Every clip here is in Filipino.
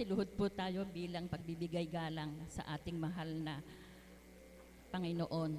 Siluhod po tayo bilang pagbibigay galang sa ating mahal na Panginoon.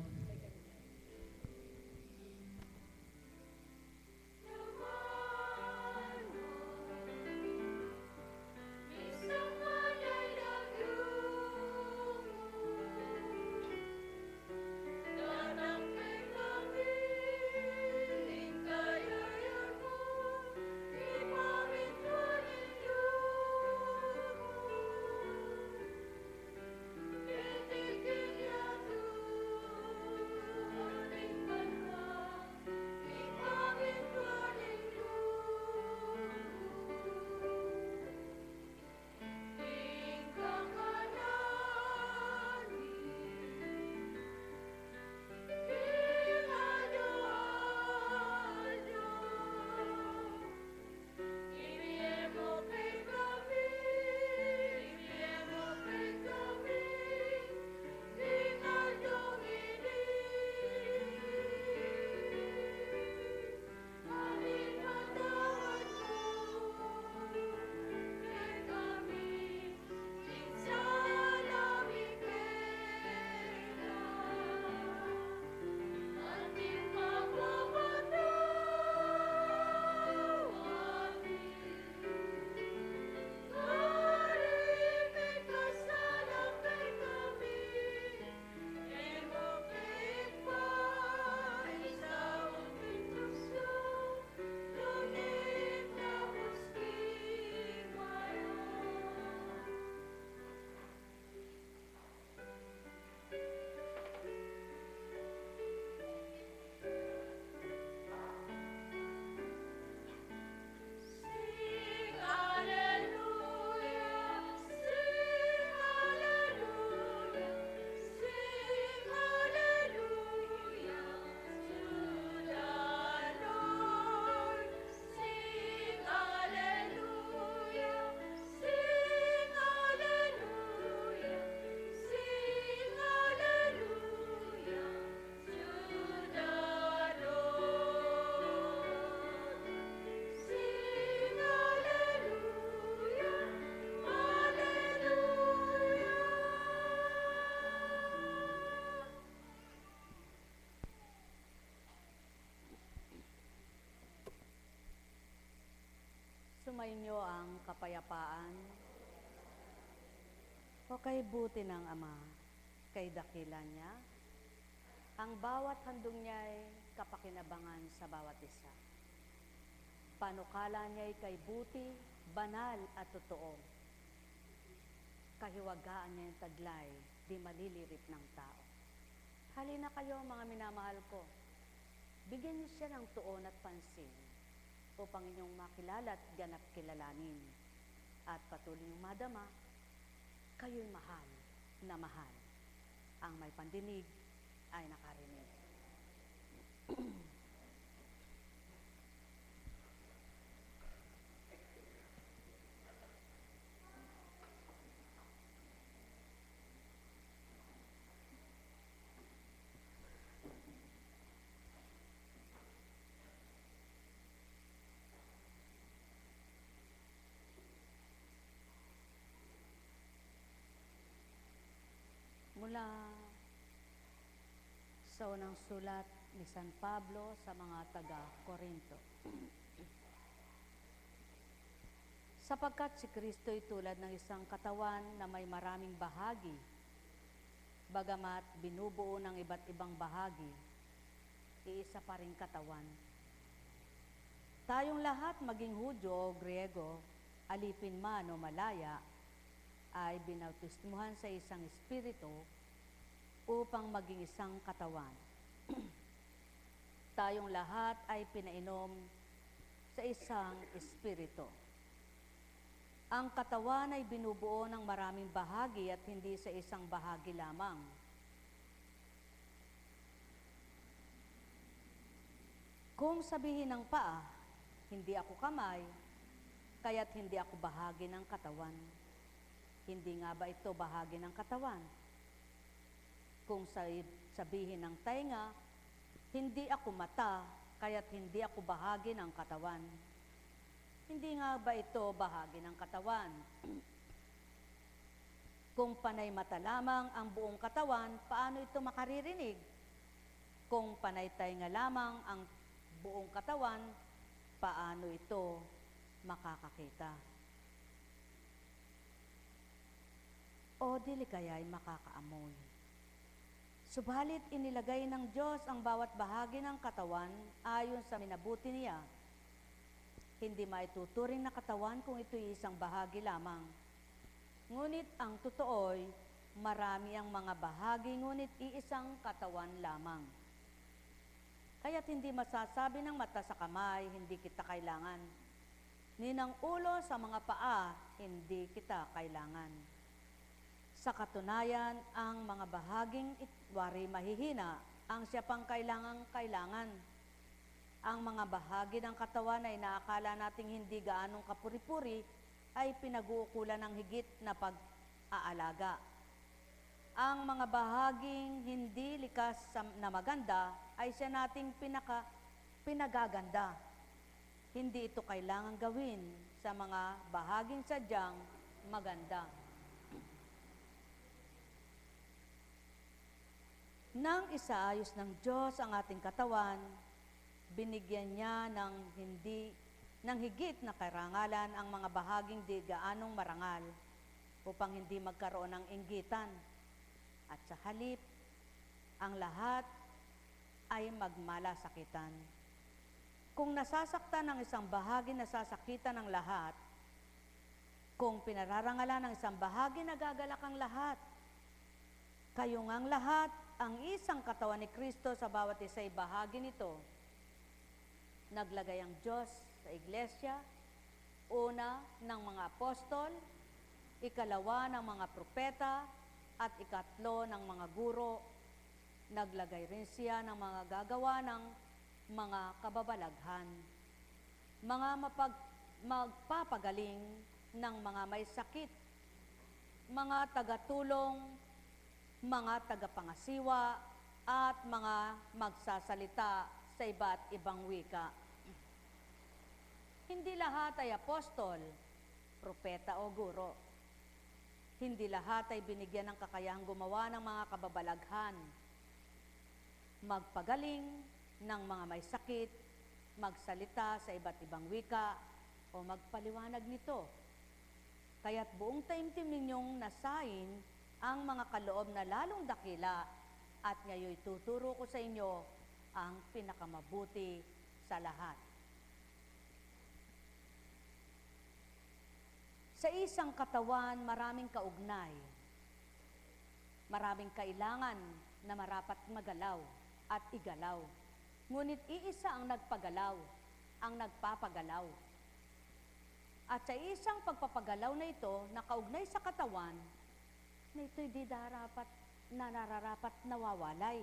Sumainyo ang kapayapaan o kay buti ng Ama, kay dakila niya, ang bawat handog niya'y kapakinabangan sa bawat isa. Panukala niya'y kay buti, banal at totoo. Kahiwagaan niya yung taglay, di malilirip ng tao. Halina kayo mga minamahal ko, bigyan niyo siya ng tuon at pansin upang inyong makilala at ganap kilalanin. At patuloy niyong madama, kayo'y mahal na mahal. Ang may pandinig ay nakarinig. Mula sa unang sulat ni San Pablo sa mga taga-Korinto. Sapagkat si Kristo'y tulad ng isang katawan na may maraming bahagi, bagamat binubuo ng iba't ibang bahagi, iisa pa ring katawan. Tayong lahat, maging Hudyo o Griego, alipin man o malaya, ay binautismuhan sa isang espiritu upang maging isang katawan. Tayong lahat ay pinainom sa isang espiritu. Ang katawan ay binubuo ng maraming bahagi at hindi sa isang bahagi lamang. Kung sabihin ng paa, hindi ako kamay, kaya't hindi ako bahagi ng katawan. Hindi nga ba ito bahagi ng katawan? Kung sabihin ng tainga, hindi ako mata, kaya't hindi ako bahagi ng katawan. Hindi nga ba ito bahagi ng katawan? Kung panay mata lamang ang buong katawan, paano ito makaririnig? Kung panay tainga lamang ang buong katawan, paano ito makakakita? O dili kaya'y makakaamoy? Subalit inilagay ng Diyos ang bawat bahagi ng katawan ayon sa minabuti niya. Hindi maituturing na katawan kung ito'y isang bahagi lamang. Ngunit ang totoo'y marami ang mga bahagi, ngunit iisang katawan lamang. Kaya't hindi masasabi ng mata sa kamay, hindi kita kailangan. Ni ng ulo sa mga paa, hindi kita kailangan. Sa katunayan, ang mga bahaging itwari mahihina, ang siya pang kailangan. Ang mga bahagi ng katawan ay naakala nating hindi gaanong kapuri-puri, ay pinag-uukulan ng higit na pag-aalaga. Ang mga bahaging hindi likas na maganda ay siya nating pinagaganda. Hindi ito kailangang gawin sa mga bahaging sadyang maganda. Nang isaayos ng Diyos ang ating katawan, binigyan niya ng higit na karangalan ang mga bahaging di gaanong marangal upang hindi magkaroon ng inggitan. At sa halip, ang lahat ay magmalasakitan. Kung nasasaktan ng isang bahagi, nasasakitan ng lahat. Kung pinararangalan ng isang bahagi, nagagalak ang lahat. Kayo ngang lahat, ang isang katawan ni Kristo, sa bawat isa'y bahagi nito. Naglagay ang Diyos sa iglesia, una ng mga apostol, ikalawa ng mga propeta, at ikatlo ng mga guro. Naglagay rin siya ng mga gagawa ng mga kababalaghan, mga magpapagaling ng mga may sakit, mga tagatulong, mga tagapangasiwa, at mga magsasalita sa iba't ibang wika. Hindi lahat ay apostol, propeta o guro. Hindi lahat ay binigyan ng kakayahang gumawa ng mga kababalaghan, magpagaling ng mga may sakit, magsalita sa iba't ibang wika, o magpaliwanag nito. Kaya't buong taimtim ninyong nasain ang mga kaloob na lalong dakila, at ngayon tuturo ko sa inyo ang pinakamabuti sa lahat. Sa isang katawan, maraming kaugnay. Maraming kailangan na marapat magalaw at igalaw. Ngunit iisa ang nagpagalaw, ang nagpapagalaw. At sa isang pagpapagalaw na ito, na kaugnay sa katawan, na ito'y di nararapat nawawalay.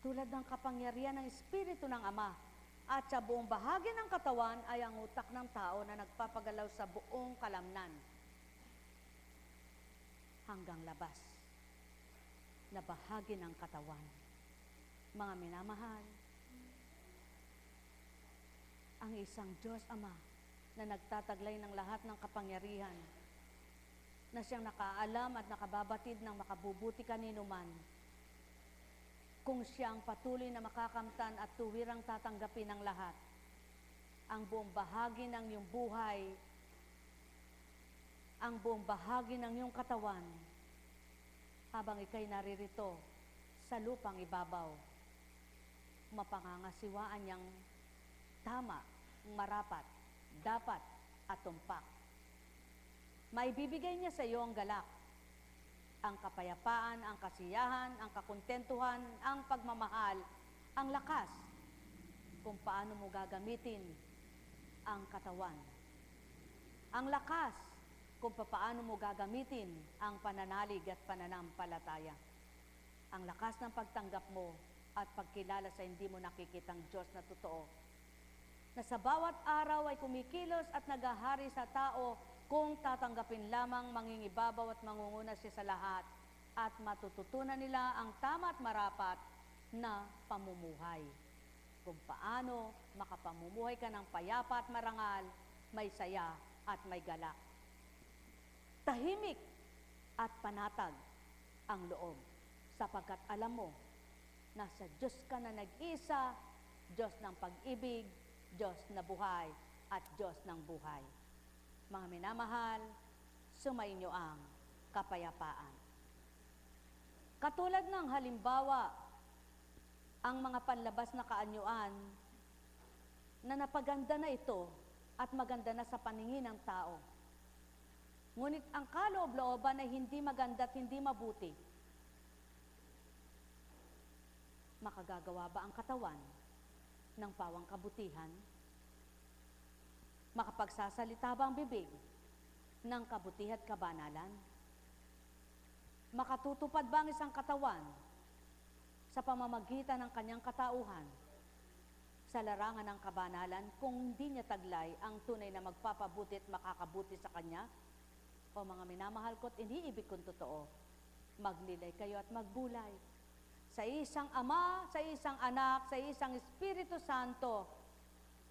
Tulad ng kapangyarihan ng Espiritu ng Ama, at sa buong bahagi ng katawan ay ang utak ng tao na nagpapagalaw sa buong kalamnan hanggang labas na bahagi ng katawan. Mga minamahal, ang isang Diyos Ama na nagtataglay ng lahat ng kapangyarihan, na siyang nakaalam at nakababatid ng makabubuti kanino man, kung siya ang patuloy na makakamtan at tuwirang tatanggapin ng lahat, ang buong bahagi ng iyong buhay, ang buong bahagi ng iyong katawan, habang ikay naririto sa lupang ibabaw, mapangangasiwaan niyang tama, marapat, dapat, at tumpak. Maibibigay niya sa iyo ang galak, ang kapayapaan, ang kasiyahan, ang kakontentuhan, ang pagmamahal, ang lakas, kung paano mo gagamitin ang katawan. Ang lakas, kung paano mo gagamitin ang pananalig at pananampalataya. Ang lakas ng pagtanggap mo at pagkilala sa hindi mo nakikitang Diyos na totoo, na sa bawat araw ay kumikilos at naghahari sa tao kung tatanggapin lamang mangingibabaw at mangunguna siya sa lahat, at matututunan nila ang tama at marapat na pamumuhay. Kung paano makapamumuhay ka ng payapa at marangal, may saya at may galak. Tahimik at panatag ang loob, sapagkat alam mo na sa Diyos ka na nag-isa, Diyos ng pag-ibig, Diyos na buhay, at Diyos ng buhay. Mga minamahal, sumainyo ang kapayapaan. Katulad ng halimbawa, ang mga panlabas na kaanyuan na napaganda na ito at maganda na sa paningin ng tao. Ngunit ang kaloob-looban ay hindi maganda at hindi mabuti. Makagagawa ba ang katawan ng pawang kabutihan? Makapagsasalita ba ang bibig ng kabutihan at kabanalan? Makatutupad ba ang isang katawan sa pamamagitan ng kanyang katauhan sa larangan ng kabanalan kung hindi niya taglay ang tunay na magpapabuti at makakabuti sa kanya? O mga minamahal ko't iniibig kong totoo, magnilay kayo at magbulay sa isang Ama, sa isang Anak, sa isang Espiritu Santo,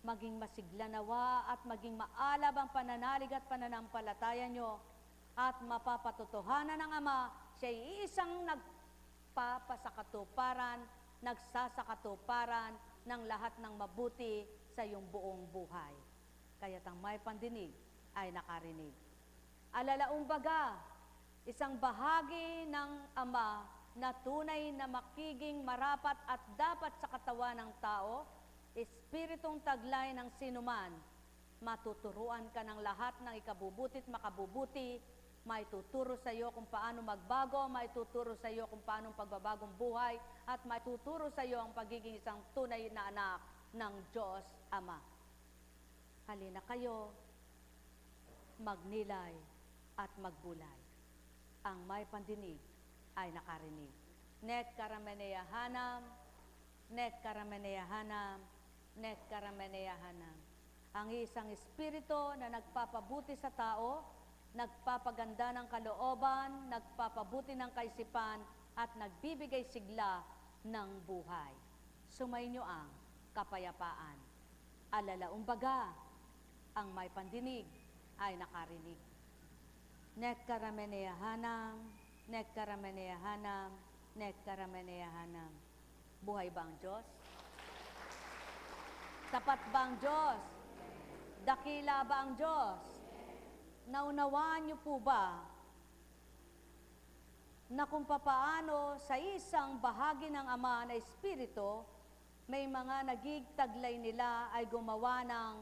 maging masigla nawa at maging maalab ang pananalig at pananampalataya nyo at mapapatotohanan ng Ama, siya isang nagpapasakatuparan, nagsasakatuparan ng lahat ng mabuti sa iyong buong buhay. Kaya't ang may pandinig ay nakarinig. Alalaong baga, isang bahagi ng Ama na tunay na makiging marapat at dapat sa katawan ng tao, espiritong taglay ng sinuman, matuturuan ka ng lahat ng ikabubuti at makabubuti, may tuturo sa iyo kung paano magbago, may tuturo sa iyo kung paano pagbabagong buhay, at may tuturo sa iyo ang pagiging isang tunay na anak ng Diyos Ama. Halina kayo, magnilay at magbulay. Ang may pandinig ay nakarinig. Nek karameneyahanam, nek karameneyahanam, nek karameneyahanam. Ang isang espiritu na nagpapabuti sa tao, nagpapaganda ng kalooban, nagpapabuti ng kaisipan, at nagbibigay sigla ng buhay. Sumainyo ang kapayapaan. Alalaong baga, ang may pandinig ay nakarinig. Nek karameneyahanam, nek karameneyahanam, nek karameneyahanam. Buhay ba ang Diyos? Tapat ba ang Diyos? Dakila ba ang Diyos? Naunawaan niyo po ba na kung papaano sa isang bahagi ng Ama na Espiritu, may mga nagigtaglay nila ay gumawa ng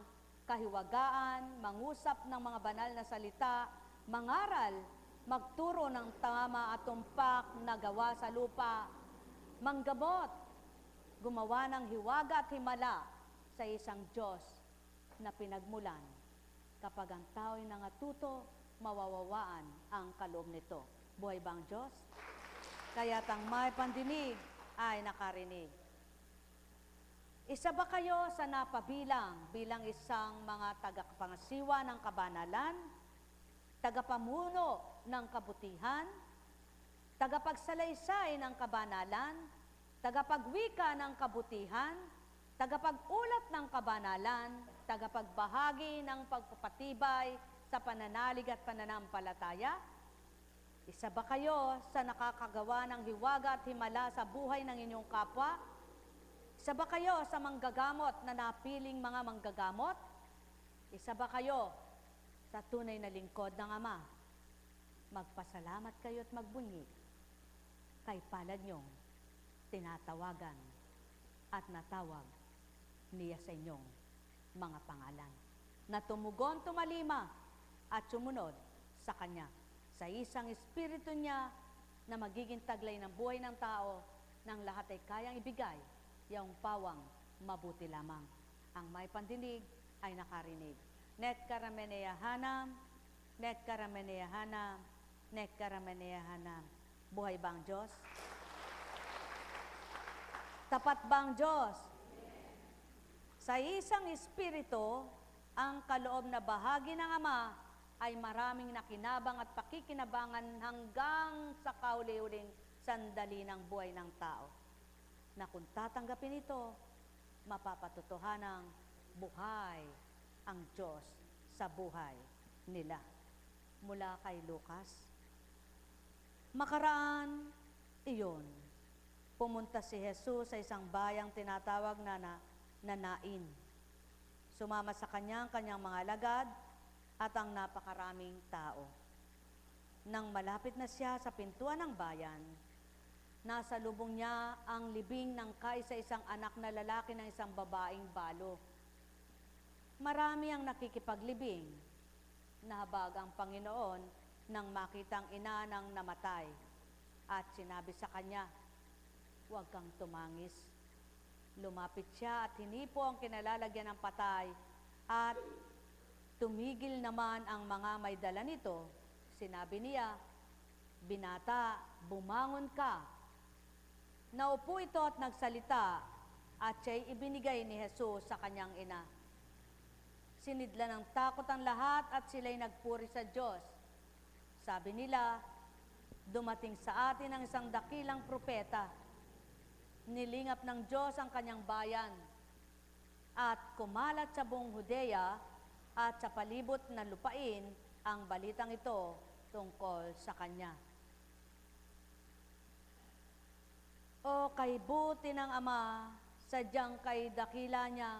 kahiwagaan, mangusap ng mga banal na salita, mangaral, magturo ng tama at tumpak na gawa sa lupa, manggamot, gumawa ng hiwaga at himala sa isang Diyos na pinagmulan. Kapag ang tao'y nangatuto, mawawawaan ang kaloob nito. Buhay ba ang Diyos? Kaya't ang may pandinig ay nakarinig. Isa ba kayo sa napabilang bilang isang mga tagapangasiwa ng kabanalan, tagapamuno ng kabutihan, tagapagsalaysay ng kabanalan, tagapagwika ng kabutihan, tagapag-ulat ng kabanalan, tagapagbahagi ng pagpapatibay sa pananalig at pananampalataya? Isa ba kayo sa nakakagawa ng hiwaga at himala sa buhay ng inyong kapwa? Isa ba kayo sa manggagamot na napiling mga manggagamot? Isa ba kayo sa tunay na lingkod ng Ama? Magpasalamat kayo at magbunyi kay palad niyong tinatawagan at natawag niya sa inyong mga pangalan, na tumugon, tumalima at sumunod sa Kanya, sa isang Espiritu niya na magiging taglay ng buhay ng tao, ng lahat ay kayang ibigay, yung pawang mabuti lamang. Ang may pandinig ay nakarinig. Net karameneyahanam, net karameneyahanam, net karameneyahanam. Buhay ba ang Diyos? Tapat ba ang Diyos? Sa isang espiritu, ang kaloob na bahagi ng Ama ay maraming nakinabang at pakikinabangan hanggang sa kauli-uling sandali ng buhay ng tao, na kung tatanggapin ito, mapapatotohanang buhay ang Diyos sa buhay nila. Mula kay Lucas Makaraan, iyon. Pumunta si Jesus sa isang bayang tinatawag na Nain. Sumama sa kanyang mga alagad at ang napakaraming tao. Nang malapit na siya sa pintuan ng bayan, nasa lubong niya ang libing ng kaisa-isang anak na lalaki ng isang babaeng balo. Marami ang nakikipaglibing. Nahabag ang Panginoon nang makitang ina ng namatay at sinabi sa kanya, "Huwag kang tumangis." Lumapit siya at hinipo ang kinalalagyan ng patay at tumigil naman ang mga may dala nito. Sinabi niya, "Binata, bumangon ka." Naupo ito at nagsalita at siya'y ibinigay ni Jesus sa kanyang ina. Sinidla ng takot ang lahat at sila'y nagpuri sa Diyos. Sabi nila, dumating sa atin ang isang dakilang propeta. Nilingap ng Diyos ang kanyang bayan at kumalat sa buong Judea at sa palibot na lupain ang balitang ito tungkol sa kanya. O kay buti ng Ama, sadyang kay dakila niya,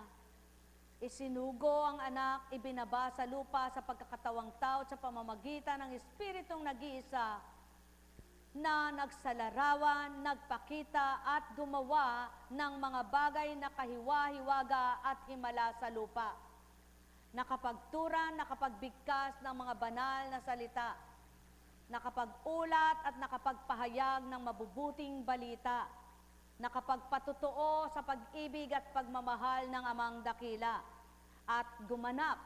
isinugo ang anak, ibinaba sa lupa sa pagkakatawang tao sa pamamagitan ng Espiritong nag-iisa na nagsalarawan, nagpakita at gumawa ng mga bagay na kahiwa-hiwaga at himala sa lupa. Nakapagturan, nakapagbigkas ng mga banal na salita, nakapag-ulat at nakapagpahayag ng mabubuting balita, nakapagpatotoo sa pag-ibig at pagmamahal ng Amang dakila, at gumanap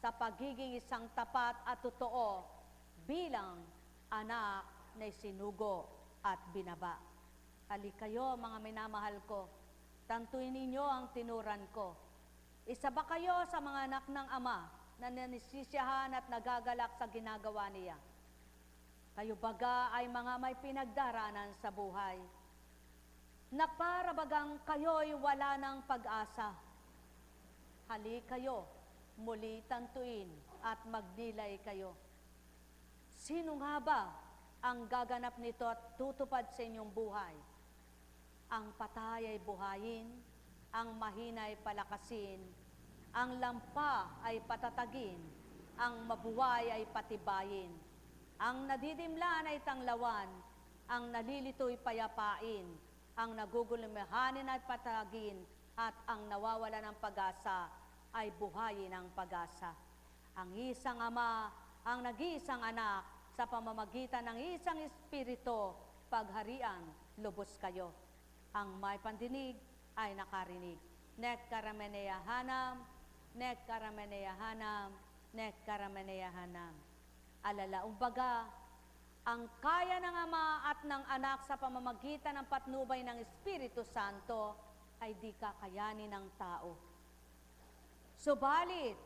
sa pagiging isang tapat at totoo bilang anak na isinugo at binaba. Halikayo, mga minamahal ko, tantuin ninyo ang tinuran ko. Isa ba kayo sa mga anak ng Ama na nanisisiyahan at nagagalak sa ginagawa niya? Kayo baga ay mga may pinagdaranan sa buhay, na para bagang kayo'y wala ng pag-asa. Halikayo, muli tantuin at magnilay kayo. Sino nga ba ang gaganap nito at tutupad sa inyong buhay? Ang patay ay buhayin, ang mahina ay palakasin, ang lampa ay patatagin, ang mabuhay ay patibayin, ang nadidimlan ay tanglawan, ang nalilito'y payapain, ang nagugulumihanin ay patagin, at ang nawawala ng pag-asa ay buhayin ang pag-asa. Ang isang Ama, ang nag-iisang anak, sa pamamagitan ng isang Espiritu, pagharian, lubos kayo. Ang may pandinig ay nakarinig. Nek karamenea hanam, nek karamenea hanam, nek karamenea hanam. Alalaong baga, ang kaya ng Ama at ng Anak sa pamamagitan ng patnubay ng Espiritu Santo ay di kakayanin ng tao. Subalit,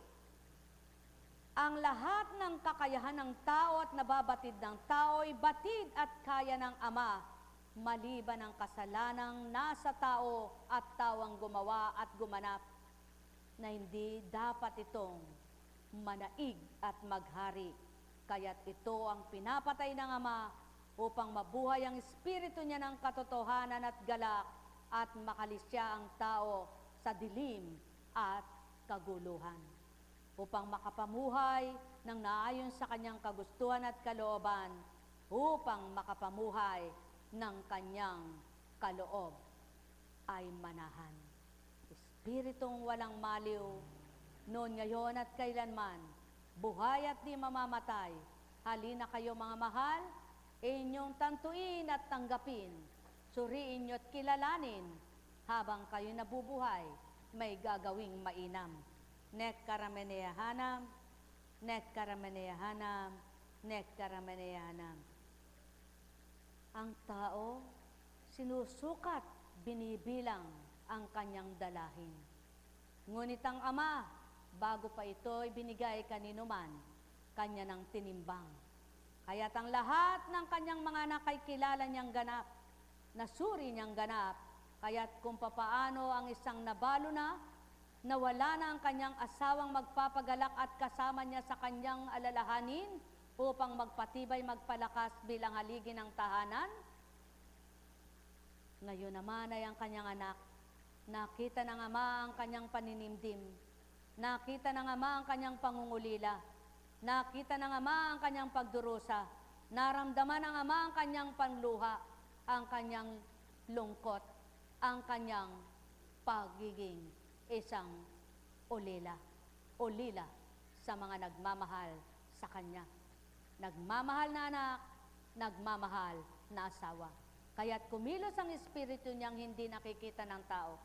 ang lahat ng kakayahan ng tao at nababatid ng tao ay batid at kaya ng Ama, maliban ang kasalanang nasa tao at tawang gumawa at gumanap, na hindi dapat itong manaig at maghari. Kaya't ito ang pinapatay ng Ama upang mabuhay ang Espiritu niya ng katotohanan at galak at makalisya ang tao sa dilim at kaguluhan, upang makapamuhay ng naayon sa kanyang kagustuhan at kalooban, upang makapamuhay ng kanyang kaloob ay manahan. Espiritong walang maliw, noon, ngayon at kailanman, buhay at di mamamatay. Halina kayo, mga mahal, inyong tantuin at tanggapin, suriin nyo at kilalanin, habang kayo nabubuhay, may gagawing mainam. Nek karamenea hanam, nek karamenea hanam, nek karamenea hanam. Ang tao, sinusukat, binibilang ang kanyang dalahin. Ngunit ang Ama, bago pa ito ibinigay kanino man, kanya ng tinimbang. Kaya't ang lahat ng kanyang mga anak ay kilala niyang ganap, nasuri niyang ganap, kaya't kung papaano ang isang nabalo na, nawala na ang kanyang asawang magpapagalak at kasama niya sa kanyang alalahanin, upang magpatibay, magpalakas bilang haligi ng tahanan. Ngayon naman ay ang kanyang anak, nakita ng Ama ang kanyang paninimdim, nakita ng Ama ang kanyang pangungulila, nakita ng Ama ang kanyang pagdurusa, naramdaman ng Ama ang kanyang panluha, ang kanyang lungkot, ang kanyang pagiging isang ulila sa mga nagmamahal sa kanya. Nagmamahal na anak, nagmamahal na asawa. Kaya't kumilos ang espiritu niyang hindi nakikita ng tao,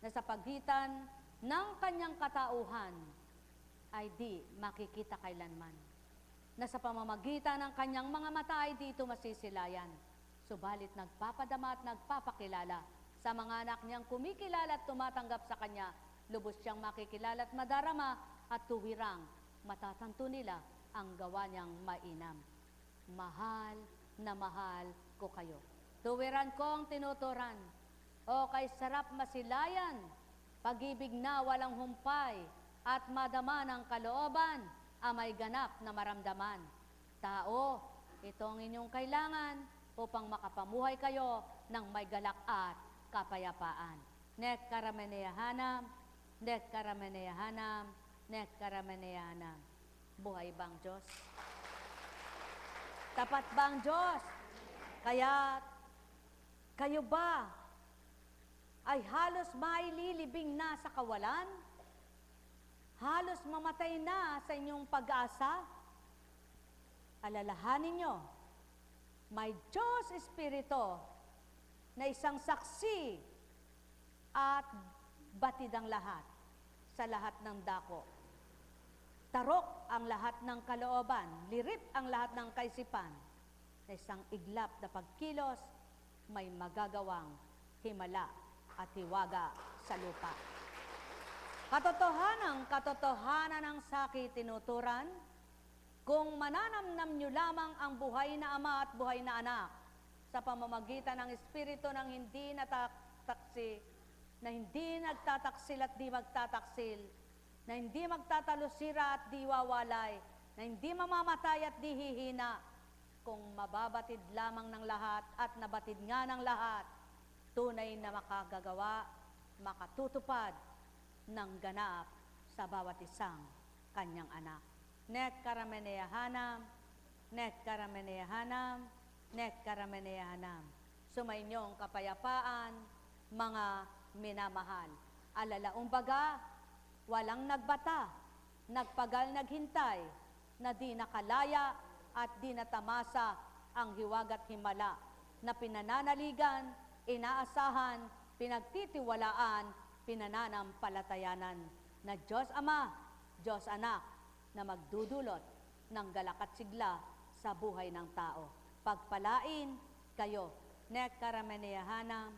na sa pagitan ng kanyang katauhan ay di makikita kailanman. Na sa pamamagitan ng kanyang mga mata ay di ito masisilayan. Subalit nagpapadama at nagpapakilala sa mga anak niyang kumikilala at tumatanggap sa kanya. Lubos siyang makikilala at madarama at tuwirang matatanto nila ang gawa niyang mainam. Mahal na mahal ko kayo. Tuwiran kong tinuturan, o kay sarap masilayan, pag-ibig na walang humpay, at madama ng kalooban, amay ganap na maramdaman. Tao, ito ang inyong kailangan upang makapamuhay kayo ng may galak at kapayapaan. Nek karameneyahanam, nek karameneyahanam, nek karameneyahanam. Buhay bang Diyos? Tapat bang Diyos? Kaya kayo ba ay halos maililibing na sa kawalan? Halos mamatay na sa inyong pag-asa? Alalahanin nyo, may Diyos Espiritu na isang saksi at batid ang lahat sa lahat ng dako. Tarok ang lahat ng kalooban, lirip ang lahat ng kaisipan, na isang iglap na pagkilos, may magagawang himala at hiwaga sa lupa. Katotohanan ng sakit tinuturan, kung mananamnam nyo lamang ang buhay na ama at buhay na anak sa pamamagitan ng Espiritu ng hindi natataksil, na hindi nagtataksil at di magtataksil, na hindi magtatalusira at di wawalay, na hindi mamamatay at di hihina, kung mababatid lamang ng lahat at nabatid nga ng lahat, tunay na makagagawa, makatutupad ng ganap sa bawat isang kanyang anak. Nek karameneyahanam, nek karameneyahanam, nek karameneyahanam. Sumainyong kapayapaan, mga minamahal. Alalaong baga, walang nagbata, nagpagal naghintay, na di nakalaya at di natamasa ang hiwagat himala, na pinananaligan, inaasahan, pinagtitiwalaan, pinananampalatayanan, na Diyos Ama, Diyos Anak, na magdudulot ng galak at sigla sa buhay ng tao. Pagpalain kayo, nek karameneyahanam,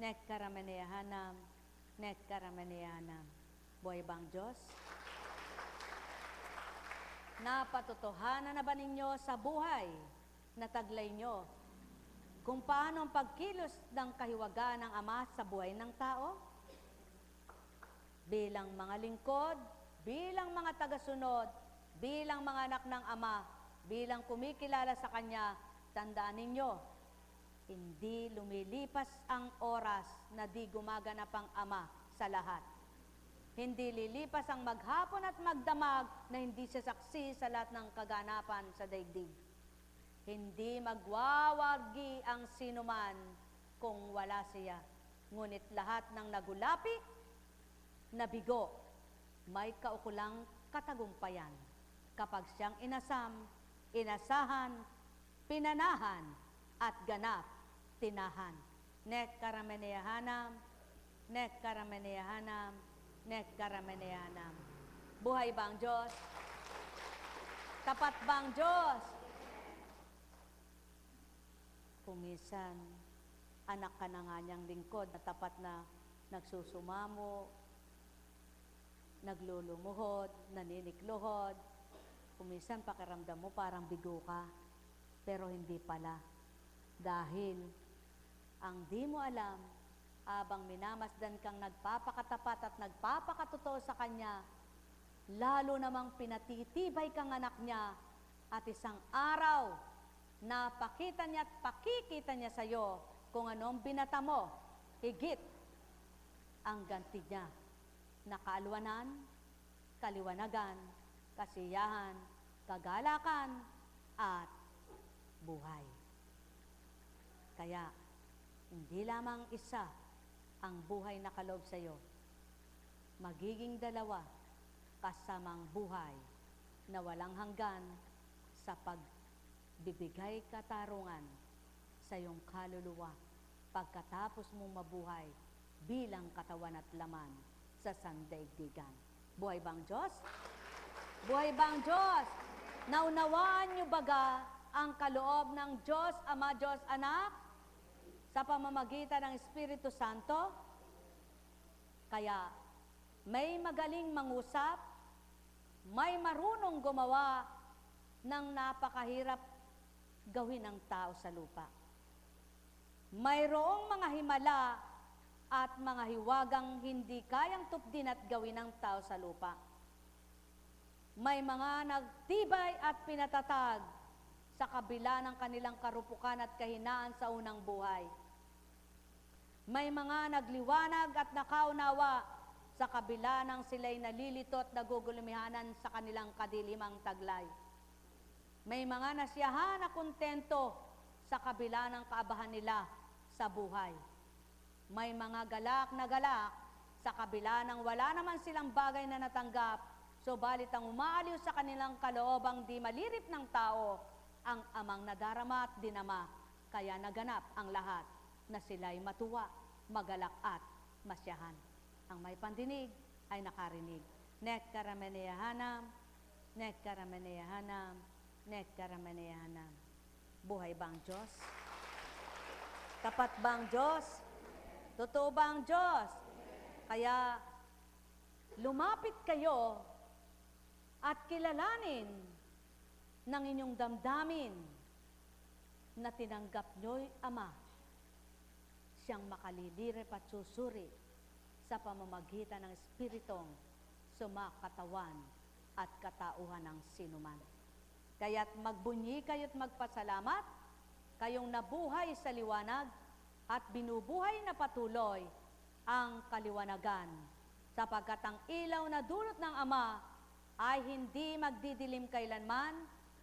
nek karameneyahanam, nek karameneyahanam. Buhay bang Diyos? Napatotohanan na ba ninyo sa buhay na taglay nyo kung paano ang pagkilos ng kahiwagaan ng Ama sa buhay ng tao? Bilang mga lingkod, bilang mga tagasunod, bilang mga anak ng Ama, bilang kumikilala sa Kanya, tandaan ninyo, hindi lumilipas ang oras na di gumaganap ang Ama sa lahat. Hindi lilipas ang maghapon at magdamag na hindi siya saksi sa lahat ng kaganapan sa daigdig. Hindi magwawargi ang sinuman kung wala siya. Ngunit lahat ng nagulapi, nabigo, may kaukulang katagumpayan kapag siyang inasam, inasahan, pinanahan, at ganap, tinahan. Nek karameneyahanam, nek karameneyahanam, nek karameneyahanam. Buhay ba ang Diyos? Tapat ba ang Diyos? Kumisan, anak ka na nga niyang lingkod na tapat na nagsusumamo, naglulumuhod, naninikluhod. Kumisan pakiramdam mo parang bigo ka, pero hindi pala. Dahil ang di mo alam, abang minamasdan kang nagpapakatapat at nagpapakatotoo sa Kanya, lalo namang pinatitibay kang anak niya At isang araw, napakita niya at pakikita niya sa iyo kung anong binata mo, higit ang ganti niya na kaalwanan, kaliwanagan, kasiyahan, kagalakan, at buhay. Kaya, hindi lamang isa ang buhay na kaloob sa iyo. Magiging dalawa kasamang buhay na walang hanggan sa pagbibigay katarungan sa iyong kaluluwa pagkatapos mong mabuhay bilang katawan at laman sa sandaigdigan. Buhay bang Diyos? Buhay bang Diyos? Naunawaan niyo baga ang kaloob ng Diyos Ama, Diyos Anak sa pamamagitan ng Espiritu Santo? Kaya may magaling mangusap, may marunong gumawa ng napakahirap gawin ng tao sa lupa. Mayroong mga himala at mga hiwagang hindi kayang tupdin at gawin ng tao sa lupa. May mga nagtibay at pinatatag sa kabila ng kanilang karupukan at kahinaan sa unang buhay. May mga nagliwanag at nakaunawa sa kabila ng sila'y nalilito at nagugulumihanan sa kanilang kadilimang taglay. May mga nasiyahan na kontento sa kabila ng kaabahan nila sa buhay. May mga galak na galak sa kabila ng wala naman silang bagay na natanggap, subalit ang umaaliw sa kanilang kaloobang di malirip ng tao, ang amang nadarama at dinama, kaya naganap ang lahat na sila'y matuwa, magalak at masyahan. Ang may pandinig ay nakarinig. Nek karameneyahanam, nek karameneyahanam, nek karameneyahanam. Buhay bang Diyos? Tapat bang Diyos? Totoo bang Diyos? Kaya lumapit kayo at kilalanin ng inyong damdamin na tinanggap nyo'y Ama, siyang makalilirip at susuri sa pamamagitan ng Espiritong sumakatawan at katauhan ng sinuman. Kaya't magbunyi kayo't magpasalamat, kayong nabuhay sa liwanag at binubuhay na patuloy ang kaliwanagan, sapagkat ang ilaw na dulot ng Ama ay hindi magdidilim kailanman,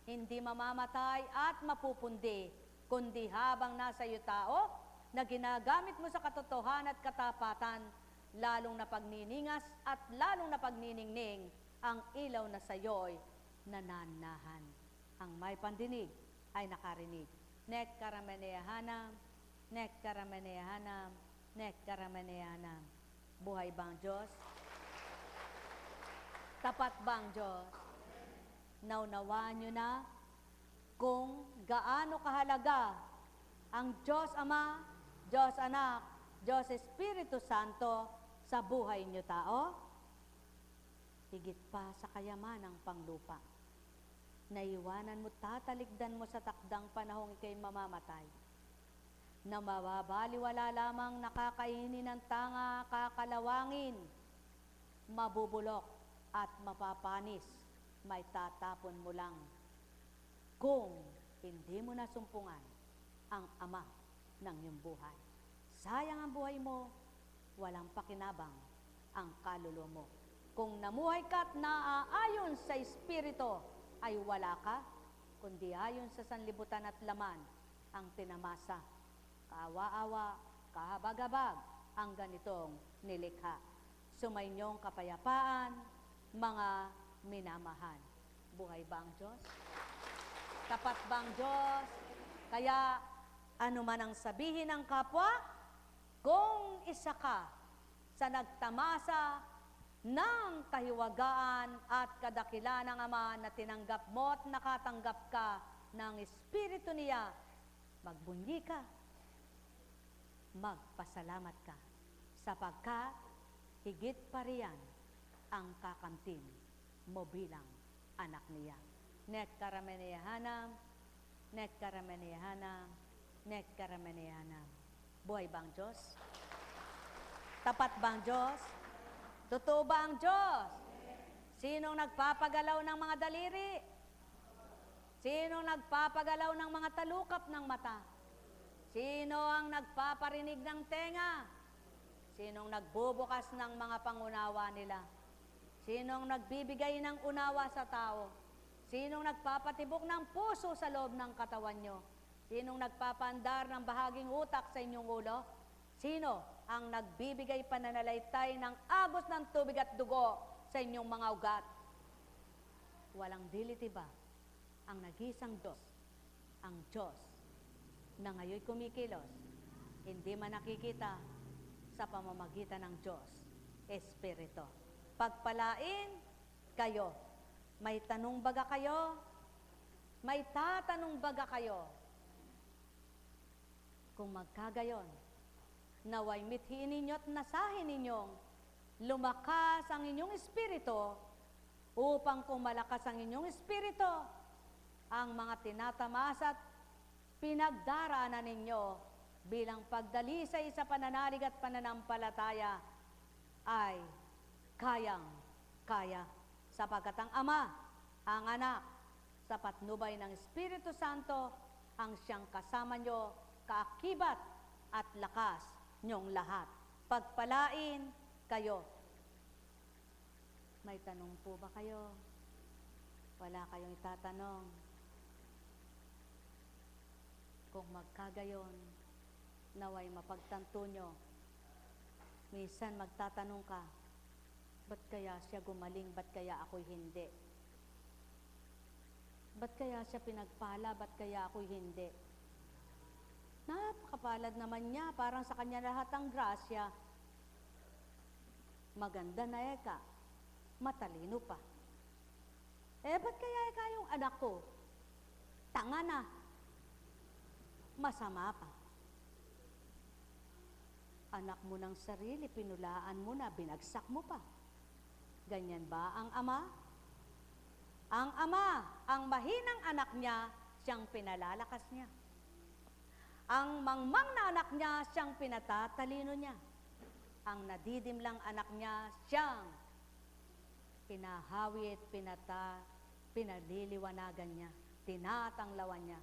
hindi mamamatay at mapupundi, kundi habang nasa iyo tao, na ginagamit mo sa katotohanan at katapatan, lalong na pagniningas at lalong na pagniningning, ang ilaw na sa iyo'y nananahan. Ang may pandinig ay nakarinig. Nek karameneyahanam, nek karameneyahanam, nek karameneyahanam. Buhay bang Diyos? Tapat bang Diyos? Naunawaan nyo na kung gaano kahalaga ang Diyos Ama, Diyos Anak, Diyos Espiritu Santo sa buhay nyo tao? Higit pa sa kayamanang panglupa. Naiwanan mo, tatalikdan mo sa takdang panahong ikay mamamatay, na mababaliwala lamang nakakainin ng tanga, kakalawangin, mabubulok at mapapanis, may tatapon mo lang kung hindi mo nasumpungan ang Ama ng iyong buhay. Sayang ang buhay mo, walang pakinabang ang kaluluwa mo. Kung namuhay ka at naaayon sa Espiritu, ay wala ka, kundi ayon sa sanlibutan at laman ang tinamasa. Kaawa-awa, kahabag-habag ang ganitong nilikha. Sumainyong kapayapaan, mga minamahal. Buhay ba ang Diyos? Tapat ba ang Diyos? Kaya, ano man ang sabihin ng kapwa, kung isa ka sa nagtamasa ng kahiwagaan at kadakilan ng Ama na tinanggap mo at nakatanggap ka ng Espiritu niya, magbunyi ka, magpasalamat ka, sapagkat higit pa riyan ang kakamtin mo bilang anak niya. Nek karameneyahanam, nek karameneyahanam, nek karameneyahanam. Buhay ba ang Diyos? Tapat ba ang Diyos? Totoo ba ang Diyos? Sinong nagpapagalaw ng mga daliri? Sino nagpapagalaw ng mga talukap ng mata? Sino ang nagpaparinig ng tenga? Sinong nagbubukas ng mga pangunawa nila? Sinong nagbibigay ng unawa sa tao? Sinong nagpapatibok ng puso sa loob ng katawan nyo? Sinong nagpapandar ng bahaging utak sa inyong ulo? Sino ang nagbibigay pananalaytay ng agos ng tubig at dugo sa inyong mga ugat? Walang diliti ba ang nag-isang Diyos, ang Diyos na ngayon kumikilos, hindi man nakikita sa pamamagitan ng Diyos, Espiritu. Pagpalain kayo. May tanong baga kayo? May tatanong baga kayo? Kung magkagayon, naway mithiin ninyo at nasahin ninyong lumakas ang inyong espiritu upang kung malakas ang inyong espiritu, ang mga tinatamas at pinagdaraanan ninyo bilang pagdalisay sa pananalig at pananampalataya ay kayang-kaya sapagkat ang Ama, ang Anak, sa patnubay ng Espiritu Santo, ang siyang kasama nyo, kaakibat at lakas nyong lahat. Pagpalain kayo. May tanong po ba kayo? Wala kayong itatanong? Kung magkagayon, naway mapagtanto nyo. Minsan magtatanong ka, ba't kaya siya gumaling, ba't kaya ako'y hindi? Ba't kaya siya pinagpala, ba't kaya ako'y hindi? Napakapalad naman niya, parang sa kanya lahat ang grasya. Maganda na eka, matalino pa. Ba't kaya eka yung anak ko? Tanga na, masama pa. Anak mo ng sarili, pinulaan mo na, binagsak mo pa. Ganyan ba ang Ama? Ang Ama, ang mahinang anak niya, siyang pinalalakas niya. Ang mangmang na anak niya, siyang pinatatalino niya. Ang nadidimlang anak niya, siyang pinahawit, pinaliliwanagan niya, tinatanglawan niya.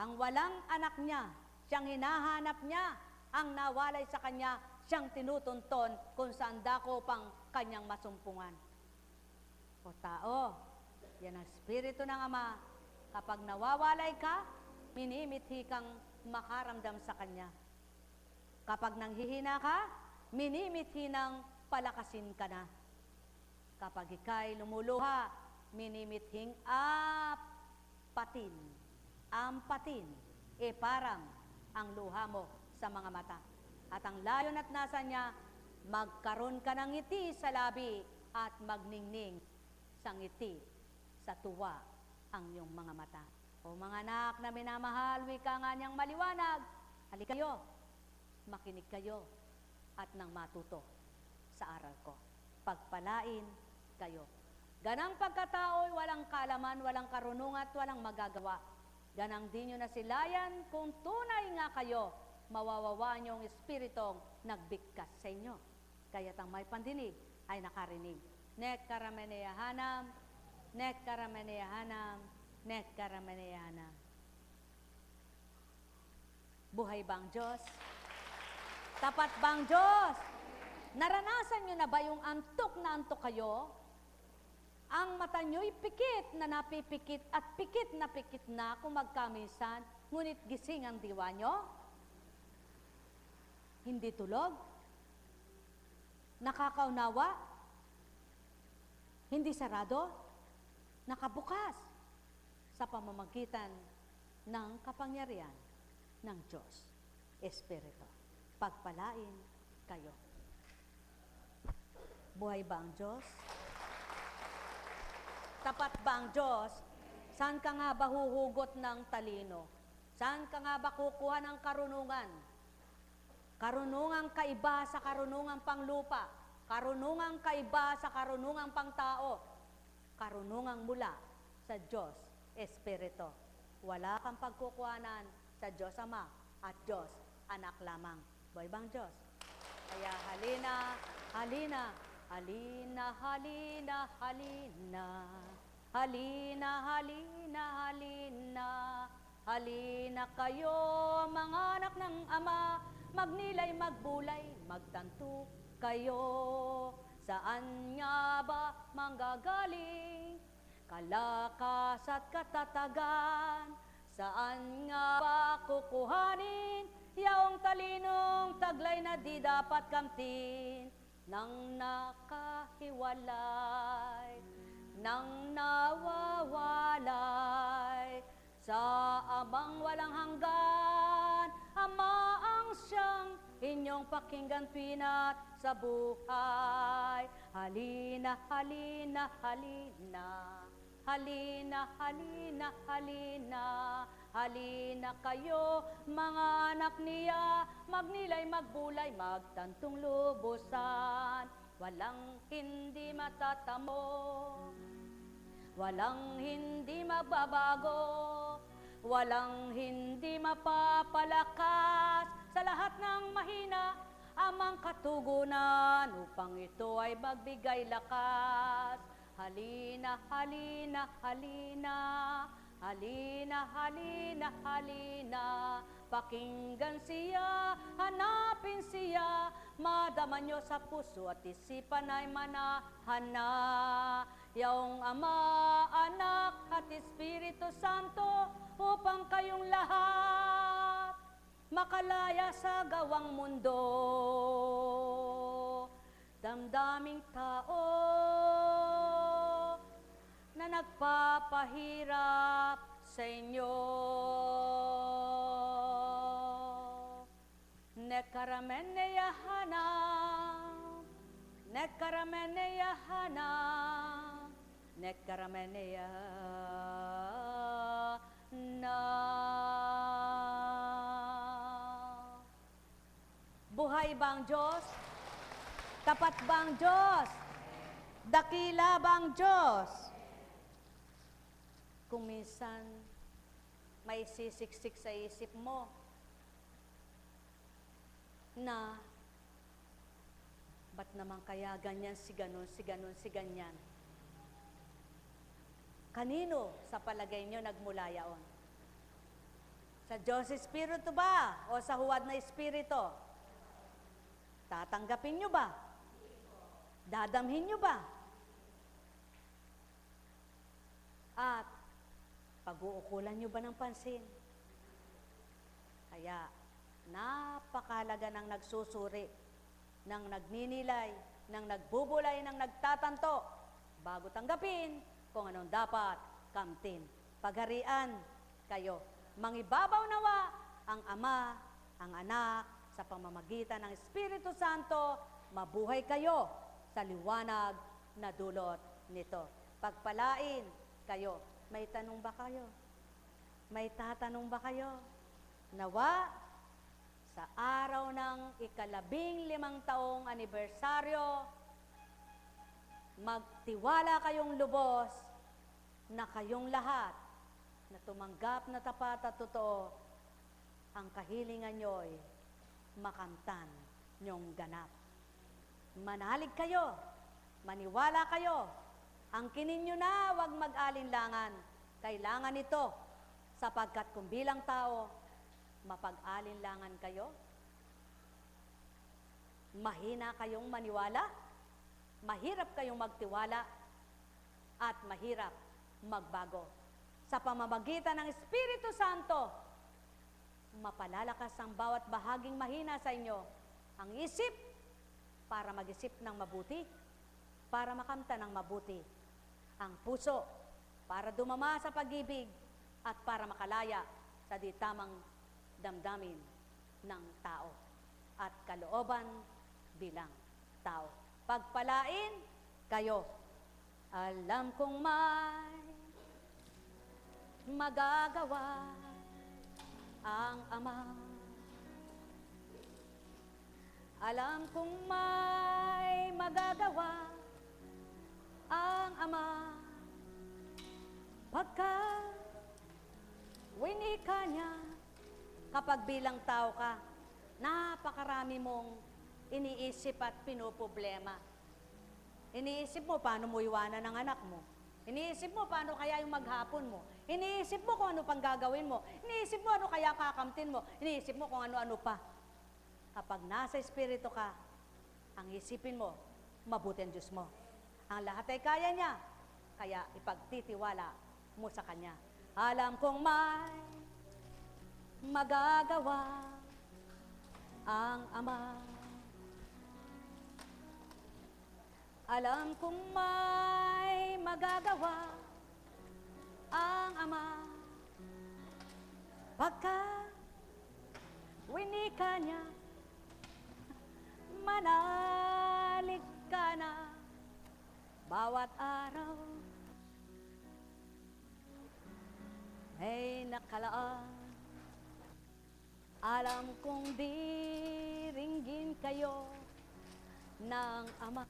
Ang walang anak niya, siyang hinahanap niya, ang nawalay sa kanya, siyang tinutunton kung saan dako pang kanyang masumpungan. O tao, yan ang Espiritu ng Ama. Kapag nawawalay ka, minimithi kang makaramdam sa Kanya. Kapag nanghihina ka, minimithi ng palakasin ka na. Kapag ika'y lumuluha, minimithing ampatin, parang ang luha mo sa mga mata. At ang layon at nasa niya, magkaroon ka ng ngiti sa labi at magningning sa ngiti sa tuwa ang iyong mga mata. O mga anak na minamahal, wika nga niyang maliwanag, halika kayo, makinig kayo at nang matuto sa aral ko. Pagpalain kayo. Ganang pagkatao'y walang kaalaman, walang karunungan at walang magagawa. Ganang di nyo nasilayan kung tunay nga kayo, mawawawa niyong espiritong nagbigkas sa inyo. Kaya't ang may pandinig ay nakarinig. Nek karameneyahanam, nek karameneyahanam, nek karameneyahanam. Buhay bang Diyos? Tapat bang Diyos? Naranasan nyo na ba yung antok na antok kayo? Ang mata nyo'y pikit na napipikit at pikit na kung magkamisan, ngunit gising ang diwa nyo? Hindi tulog? Nakakaunawa? Hindi sarado? Nakabukas sa pamamagitan ng kapangyarihan ng Diyos, Espiritu. Pagpalain kayo. Buhay ba ang Diyos? Tapat ba ang Diyos? Saan ka nga ba huhugot ng talino? Saan ka nga ba kukuha ng karunungan? Karunungang kaiba sa karunungang panglupa. Karunungang kaiba sa karunungang pangtao. Karunungang mula sa Diyos, Espiritu. Wala kang pagkukuhanan sa Diyos Ama at Diyos Anak lamang. Buhay bang Diyos? Kaya halina, halina, halina, halina, halina, halina, halina. halina. Halina kayo, mga anak ng Ama, magnilay, magbulay, magtanto kayo. Saan nga ba manggagaling kalakas at katatagan? Saan nga ba kukuhanin yaong talinong taglay na di dapat kamtin? Nang nakahiwalay, nang nawawalay sa Amang walang hanggan, Ama ang siyang inyong pakinggan pinat sa buhay. Halina, halina, halina. Halina, halina, halina. Halina kayo, mga anak niya, magnilay, magbulay, magtantong lubusan. Walang hindi matatamo, walang hindi magbabago, walang hindi mapapalakas. Sa lahat ng mahina, Amang katugunan, upang ito ay magbigay lakas. Halina, halina, halina. Halina, halina, halina. Pakinggan siya, hanapin siya, madama nyo sa puso at isipan ay manahan na. Yaong Ama, Anak at Espiritu Santo, upang kayong lahat makalaya sa gawang mundo. Damdaming tao na nagpapahirap sa inyo. Nekarameneyahana, nekarameneyahana, nekarameneyahana. Buhay bang Diyos? Tapat bang Diyos? Dakila bang Diyos? Kung minsan may sisiksik sa isip mo na ba't naman kaya ganyan, si ganon, si ganon, si ganyan. Kanino sa palagay nyo nagmula yaon? Sa Diyos Espiritu ba? O sa huwad na Espiritu? Tatanggapin nyo ba? Dadamhin nyo ba? At pag-uukulan nyo ba ng pansin? Kaya, napakalaga ng nagsusuri, ng nagninilay, ng nagbubulay, ng nagtatanto, bago tanggapin kung anong dapat kamtin. Pagharian kayo. Mangibabaw nawa ang Ama, ang Anak, sa pamamagitan ng Espiritu Santo, mabuhay kayo sa liwanag na dulot nito. Pagpalain kayo. May tanong ba kayo? May tatanong ba kayo? Nawa, sa araw ng ika-15 taong anibersaryo, magtiwala kayong lubos na kayong lahat na tumanggap na tapat at totoo, ang kahilingan nyo'y makamtan nyong ganap. Manalig kayo, maniwala kayo, angkinin nyo na, huwag mag-alinlangan. Kailangan ito, sapagkat kung bilang tao, mapag-alinlangan kayo, mahina kayong maniwala, mahirap kayong magtiwala, at mahirap magbago. Sa pamamagitan ng Espiritu Santo, mapalalakas ang bawat bahaging mahina sa inyo. Ang isip, para mag-isip ng mabuti, para makamta ng mabuti. Ang puso, para dumama sa pag-ibig, at para makalaya sa di tamang damdamin ng tao at kalooban bilang tao. Pagpalain kayo. Alam kong may magagawa ang Ama. Alam kong may magagawa ang Ama. Pagka winika niya, kapag bilang tao ka, napakarami mong iniisip at pinoproblema. Iniisip mo paano mo iwanan ng anak mo. Iniisip mo paano kaya yung maghapon mo. Iniisip mo kung ano pang gagawin mo. Iniisip mo ano kaya kakamtin mo. Iniisip mo kung ano-ano pa. Kapag nasa Espiritu ka, ang isipin mo, mabuti ang Diyos mo. Ang lahat ay kaya niya, kaya ipagtitiwala mo sa Kanya. Alam kong may magagawa ang Ama. Alam kong may magagawa ang Ama. Pagka winika niya, manalig ka na bawat araw. May nakalaan, alam kong diringgin kayo ng Ama.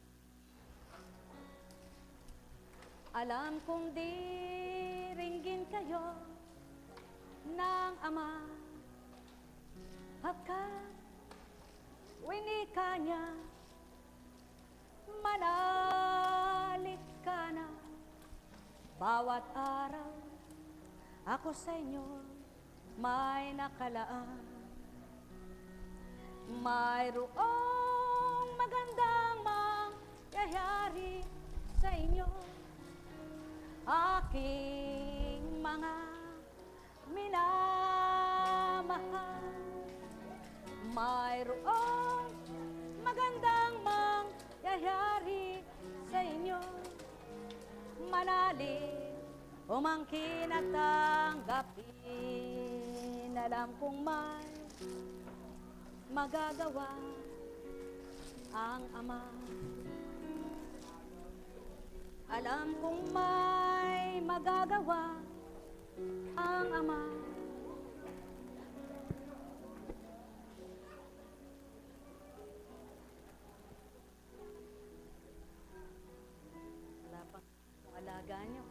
Alam kong diringgin kayo ng Ama. Pagka winika niya, manalig ka na bawat araw. Ako sa inyo may nakalaan. Mayroong magandang mangyayari sa inyo, aking mga minamahal. Mayroong magandang mangyayari sa inyo, manalig umangkin at tanggapin. Alam kong may magagawa ang Ama. Alam kong may magagawa ang Ama. Wala pang alaga nyo.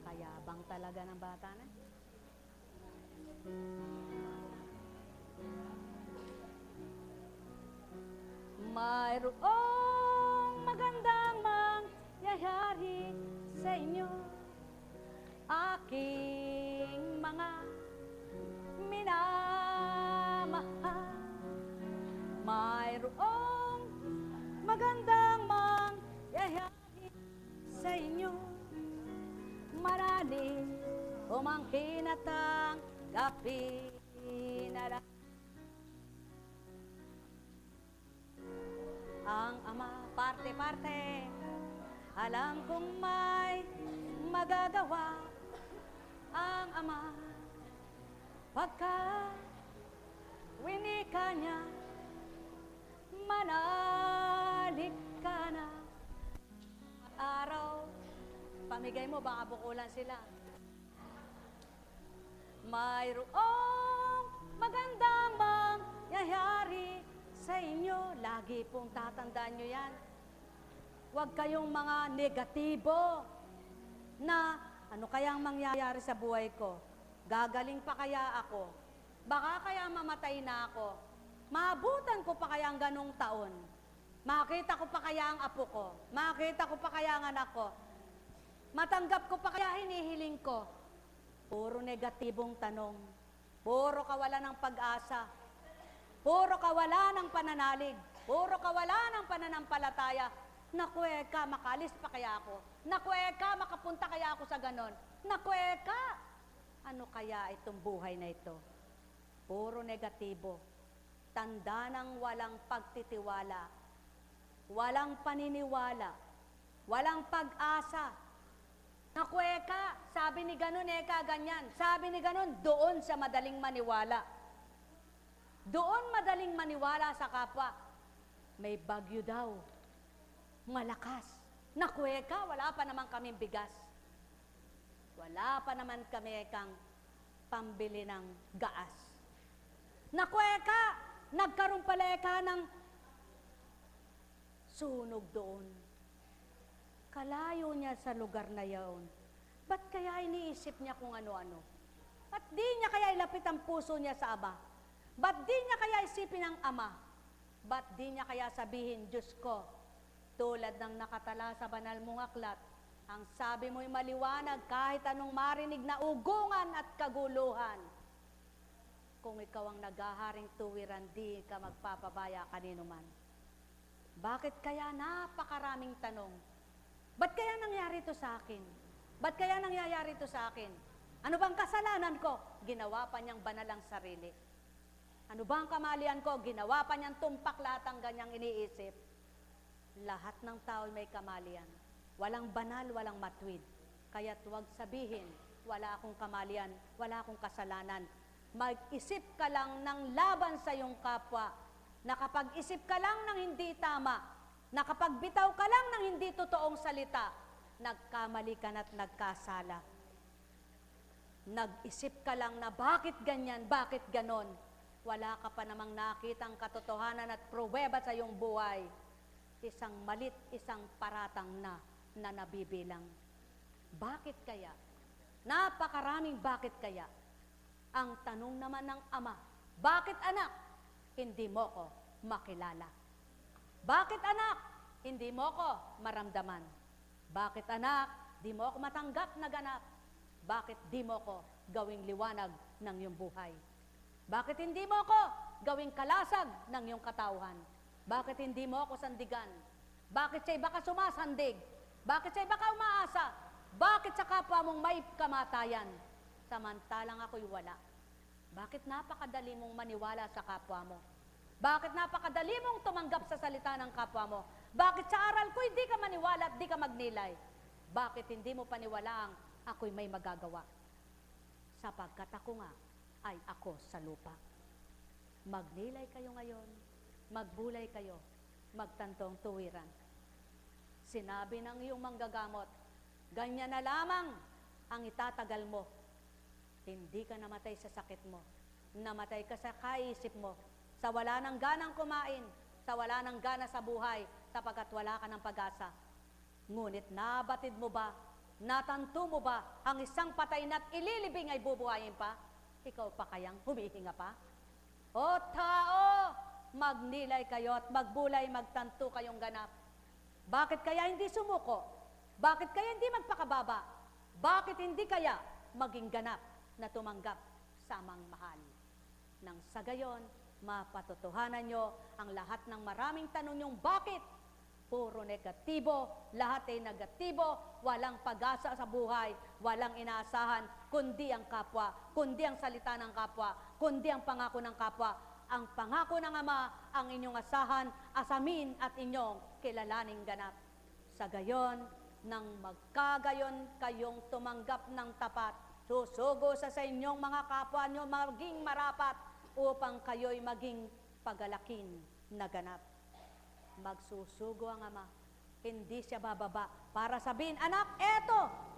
Kayabang talaga ng bata na. Mayroong magandang mangyayari sa inyo, aking mga minamahal. Mayroong magandang mangyayari sa inyo, manalig umangkin at tanggapin. Ang Ama, parte-parte, alam kong may magagawa ang Ama. Pagka winika niya, manalig ka na. Araw, pamigay mo, baka bukulan sila. Mayroong magandang mangyayari sa inyo. Lagi pong tatandaan nyo yan. Huwag kayong mga negatibo na ano kayang mangyayari sa buhay ko? Gagaling pa kaya ako? Baka kaya mamatay na ako? Maabutan ko pa kaya ang ganong taon? Makita ko pa kaya ang apo ko? Makita ko pa kaya ang anak ko? Matanggap ko pa kaya hinihiling ko? Puro negatibong tanong. Puro kawalan ng pag-asa. Puro kawalan ng pananalig. Puro kawalan ng pananampalataya. Naku eka, makalis pa kaya ako? Naku eka, makapunta kaya ako sa ganon? Naku eka, ano kaya itong buhay na ito? Puro negatibo. Tanda ng walang pagtitiwala. Walang paniniwala. Walang pag-asa. Naku eka, sabi ni ganon eka, ganyan. Sabi ni ganon, doon sa madaling maniwala. Doon madaling maniwala sa kapwa. May bagyo daw. Malakas. Naku eka, wala pa naman kaming bigas. Wala pa naman kami ekang pambili ng gaas. Naku eka, nagkaroon pala eka ng sunog doon. Kalayo niya sa lugar na yaon. Ba't kaya iniisip niya kung ano-ano? Ba't di niya kaya ilapit ang puso niya sa Aba? Ba't di niya kaya isipin ang Ama? Ba't di niya kaya sabihin, Diyos ko, tulad ng nakatala sa banal mong aklat, Ang sabi mo'y maliwanag kahit anong marinig na ugungan at kaguluhan. Kung ikaw ang naghaharing tuwiran, di ka magpapabaya kanino man. Bakit kaya napakaraming tanong? Ba't kaya nangyari ito sa akin? Ba't kaya nangyayari ito sa akin? Ano bang kasalanan ko? Ginawa pa niyang banal ang sarili. Ano ba ang kamalian ko? Ginawa pa niyang tumpak lahat ang ganyang iniisip. Lahat ng tao may kamalian. Walang banal, walang matwid. Kaya't huwag sabihin, wala akong kamalian, wala akong kasalanan. Mag-isip ka lang ng laban sa iyong kapwa. Nakapag-isip ka lang ng hindi tama. Nakapagbitaw ka lang ng hindi totoong salita. Nagkamali ka na't nagkasala. Nag-isip ka lang na bakit ganyan, bakit ganon. Wala ka pa namang nakitang katotohanan at pruweba sa iyong buhay. Isang malit, isang paratang na nabibilang. Bakit kaya? Napakaraming bakit kaya? Ang tanong naman ng ama, bakit anak, hindi mo ko makilala? Bakit anak, hindi mo ko maramdaman? Bakit anak, di mo ko matanggap na ganap? Bakit di mo ko gawing liwanag ng iyong buhay? Bakit hindi mo ko gawing kalasag ng iyong katauhan? Bakit hindi mo ko sandigan? Bakit sa iba ka sumasandig? Bakit sa iba ka umaasa? Bakit sa kapwa mong may kamatayan? Samantalang ako'y wala. Bakit napakadali mong maniwala sa kapwa mo? Bakit napakadali mong tumanggap sa salita ng kapwa mo? Bakit sa aral ko hindi ka maniwala at di ka magnilay? Bakit hindi mo paniwalaang ako'y may magagawa? Sapagkat ako nga ay ako sa lupa. Magnilay kayo ngayon, magbulay kayo, magtantong tuwiran. Sinabi ng iyong manggagamot, ganyan na lamang ang itatagal mo. Hindi ka namatay sa sakit mo. Namatay ka sa kaisip mo. Sa wala ng ganang kumain, sa wala ng gana sa buhay, sapagkat wala ka ng pag-asa. Ngunit nabatid mo ba, natanto mo ba, ang isang patay na't ililibing ay bubuhayin pa? Ikaw pa kayang humihinga pa? O tao, magnilay kayo at magbulay, magtanto kayong ganap. Bakit kaya hindi sumuko? Bakit kaya hindi magpakababa? Bakit hindi kaya maging ganap na tumanggap sa amang mahal? Nang sa gayon, mapatotohanan nyo ang lahat ng maraming tanong yung bakit. Puro negatibo, lahat ay negatibo, walang pag-asa sa buhay, walang inaasahan, kundi ang kapwa, kundi ang salita ng kapwa, kundi ang pangako ng kapwa. Ang pangako ng Ama, ang inyong asahan, asamin at inyong kilalaning ganap. Sa gayon, nang magkagayon kayong tumanggap ng tapat, susugo sa inyong mga kapwa nyo maging marapat upang kayo'y maging pagalakin na ganap. Magsusugo ang Ama, hindi siya bababa para sabihin, anak,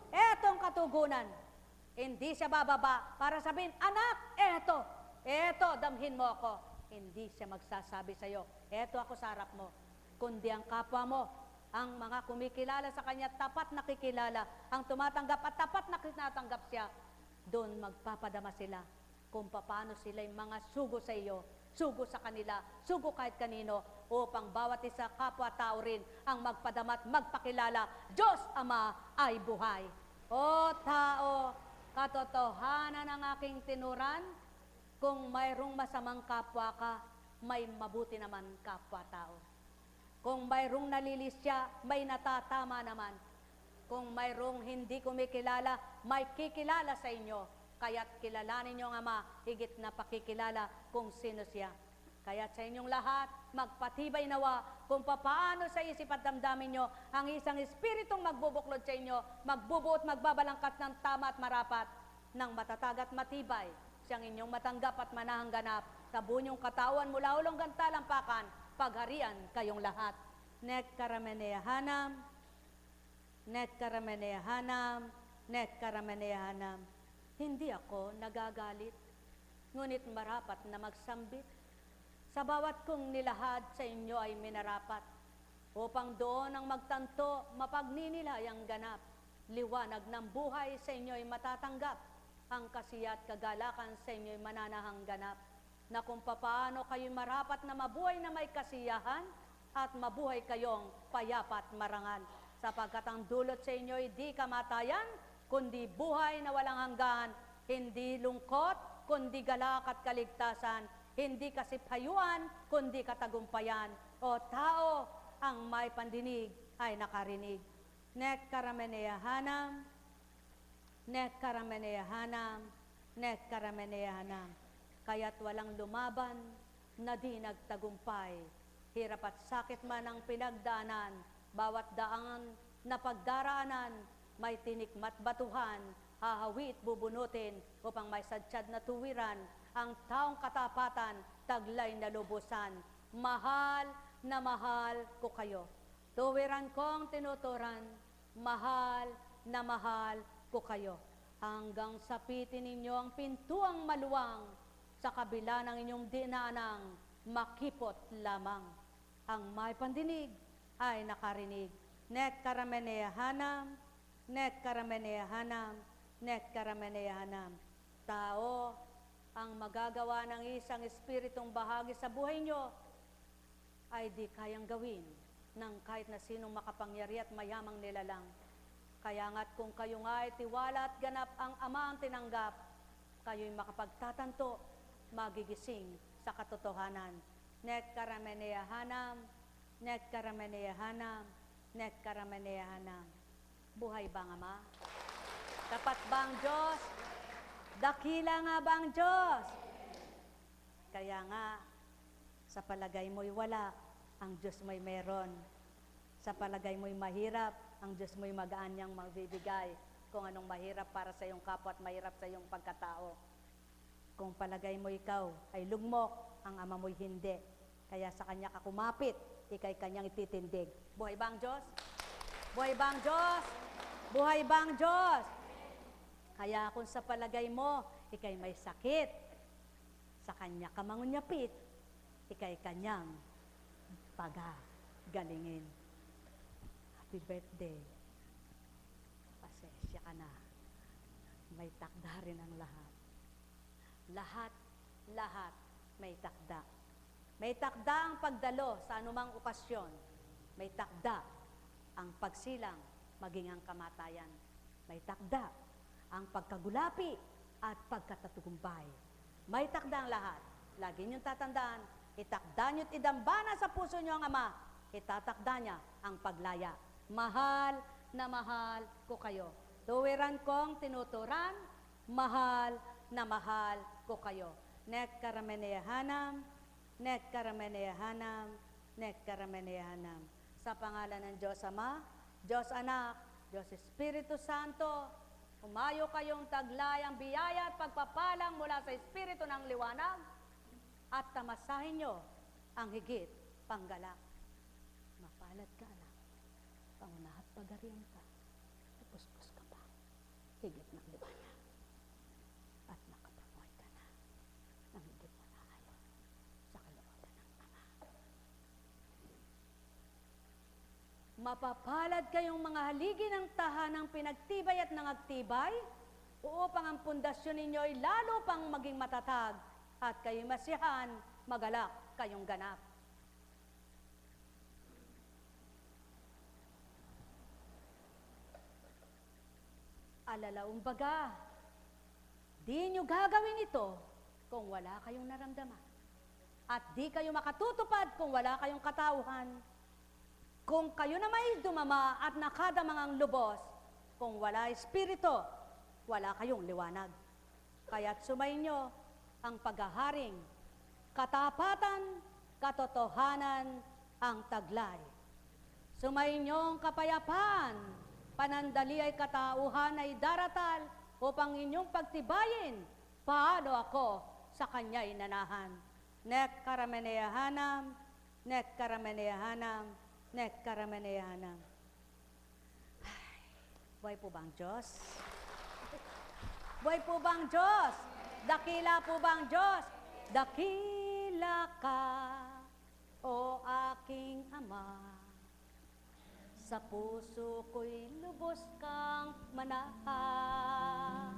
etong katugunan. Hindi siya bababa para sabihin, anak, eto, damhin mo ako. Hindi siya magsasabi sa iyo, eto ako sa harap mo. Kundi ang kapwa mo, ang mga kumikilala sa kanya, tapat nakikilala. Ang tumatanggap at tapat na tinatanggap siya, doon magpapadama sila kung paano sila'y mga sugo sa iyo, sugo sa kanila, sugo kahit kanino, upang bawat isa kapwa-tao rin ang magpadama at magpakilala, Diyos Ama ay buhay. O tao, katotohanan ng aking tinuran, kung mayroong masamang kapwa ka, may mabuti naman kapwa-tao. Kung mayroong nalilisya, may natatama naman. Kung mayroong hindi kumikilala, may kikilala sa inyo. Kaya't kilalanin niyo ang Ama, higit na pakikilala kung sino siya. Kaya't sa inyong lahat, magpatibay nawa kung paano sa isip at damdamin nyo ang isang espiritong magbubuklod sa inyo, magbubuot, magbabalangkas ng tama at marapat, ng matatag at matibay, siyang inyong matanggap at manahang ganap sa bunyong katawan mula ulong talampakan, pagharian kayong lahat. Net karamenehanam, net karamenehanam, net karamenehanam. Hindi ako nagagalit, ngunit marapat na magsambit. Sa bawat kong nilahad sa inyo ay minarapat, upang doon ang magtanto, mapagninilay ang ganap. Liwanag ng buhay sa inyo ay matatanggap, ang kasiya at kagalakan sa inyo ay mananahang ganap, na kung papaano kayo marapat na mabuhay na may kasiyahan, at mabuhay kayong payapat marangal. sapagkat ang dulot sa inyo'y di kamatayan, kundi buhay na walang hanggan, hindi lungkot, kundi galak at kaligtasan, hindi kasipayuan, kundi katagumpayan. O tao, ang may pandinig ay nakarinig. Nek karameneyahanam, nek karameneyahanam, nek karameneyahanam. Kaya't walang lumaban na di nagtagumpay. Hirap at sakit man ang pinagdaanan, bawat daan na pagdaraanan, may tinikmat batuhan, hahawit bubunutin upang may sadsyad na tuwiran, ang taong katapatan, taglay na lubusan. Mahal na mahal ko kayo. Tuwiran kong tinuturan, mahal na mahal ko kayo. Hanggang sapitin ninyo ang pintuang maluwang, sa kabila ng inyong dinanang, makipot lamang. Ang may pandinig ay nakarinig. Nek karameneyahanam, nek karameneyahanam, nek karameneyahanam. Tao, ang magagawa ng isang espiritong bahagi sa buhay nyo ay di kayang gawin ng kahit na sinong makapangyari at mayamang nilalang. Kaya nga't kung kayo nga ay tiwala at ganap ang Ama ang tinanggap, kayo'y makapagtatanto, magigising sa katotohanan. Nek karameneyahanam, nek karameneyahanam, nek karameneyahanam. Buhay ba ang Ama? Tapat ba ang Diyos? Dakila nga ba ang Diyos? Kaya nga, sa palagay mo'y wala, ang Diyos mo'y meron. Sa palagay mo'y mahirap, ang Diyos mo'y magaan niyang magbibigay kung anong mahirap para sa iyong kapwa at mahirap sa iyong pagkatao. Kung palagay mo ikaw ay lugmok, ang Ama mo'y hindi. Kaya sa Kanya ka kumapit, ikay Kanyang ititindig. Buhay ba ang Diyos? Buhay ba ang Diyos? Buhay ba ang Diyos? Kaya kung sa palagay mo, ikay may sakit, sa Kanya ka mangunyapit, ikay Kanyang pagagalingin. Happy birthday. Pasensya ka na. May takda rin ang lahat. Lahat may takda. May takda ang pagdalo sa anumang okasyon. May takda ang pagsilang, maging ang kamatayan. May takda ang pagkagulapi at pagkatatagumpay. May takda ang lahat. Lagi niyong tatandaan, itakda niyo't idambana sa puso niyo ang Ama. Itatakda niya ang paglaya. Mahal na mahal ko kayo. Tuwiran kong tinuturan, mahal na mahal ko kayo. Nek karameneyahanam, nek karameneyahanam, nek karameneyahanam. Sa pangalan ng Diyos Ama, Diyos Anak, Diyos Espiritu Santo, umayo kayong taglay ang biyaya at pagpapalang mula sa Espiritu ng liwanag at tamasahin nyo ang higit panggalak. Mapalad ka, anak. Pangunahat pagarian ka. Pupuspos ka pa. Higit ng liwanag. At nakapamoy ka na ng higit na naayon sa kalooban ng Ama. Mapapalad kayong mga haligi ng tahanang pinagtibay at nangagtibay, upang ang pundasyon ninyo ay lalo pang maging matatag at kayo'y masiyahan, magalak kayong ganap. Alalaong baga, di nyo gagawin ito kung wala kayong naramdaman. At di kayo makatutupad kung wala kayong katauhan. Kung kayo na may dumama at nakadamangang lubos, kung wala espiritu, wala kayong liwanag. Kaya't sumayin nyo ang paghaharing, katapatan, katotohanan, ang taglay. Sumayin nyo ang kapayapaan, panandali ay katauhan ay daratal upang inyong pagtibayin, paano ako sa kanya'y nanahan. Nek karameneyahanam, nek karameneyahanam, nek karameneyahanam. Buhay po bang Diyos? Buhay po bang Diyos? Dakila po bang Diyos? Dakila ka, o aking Ama. Sa puso ko'y lubos kang manahan.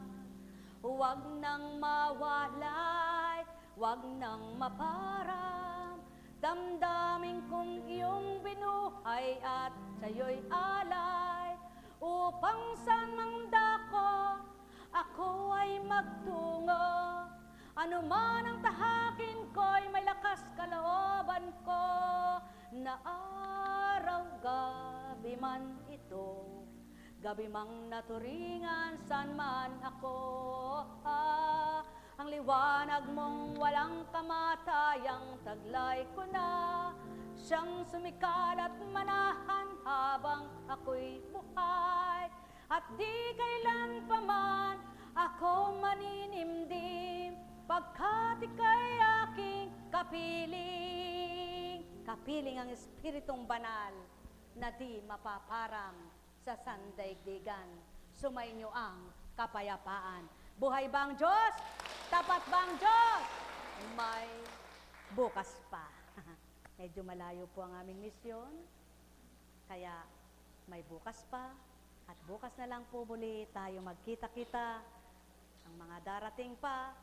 Huwag nang mawalay, huwag nang maparang, damdamin kong iyong binuhay at sa'yo'y alay. Upang saan mang dako, ako ay magtungo. Ano man ang tahakin ko'y may lakas kalooban ko. Na araw, gabi man ito, gabi mang naturingan, saan man ako. Ang liwanag mong walang kamatayang taglay ko na, siyang sumikal at manahan habang ako'y buhay. At di kailan pa man ako maninimdim, pagkat ika'y aking kapiling. Kapiling ang Espiritong Banal na di mapaparang sa sandaigdigan. Sumainyo ang kapayapaan. Buhay ba ang Diyos? Tapat ba ang Diyos? May bukas pa. Medyo malayo po ang aming misyon, kaya may bukas pa. At bukas na lang po muli tayo magkita-kita. Ang mga darating pa,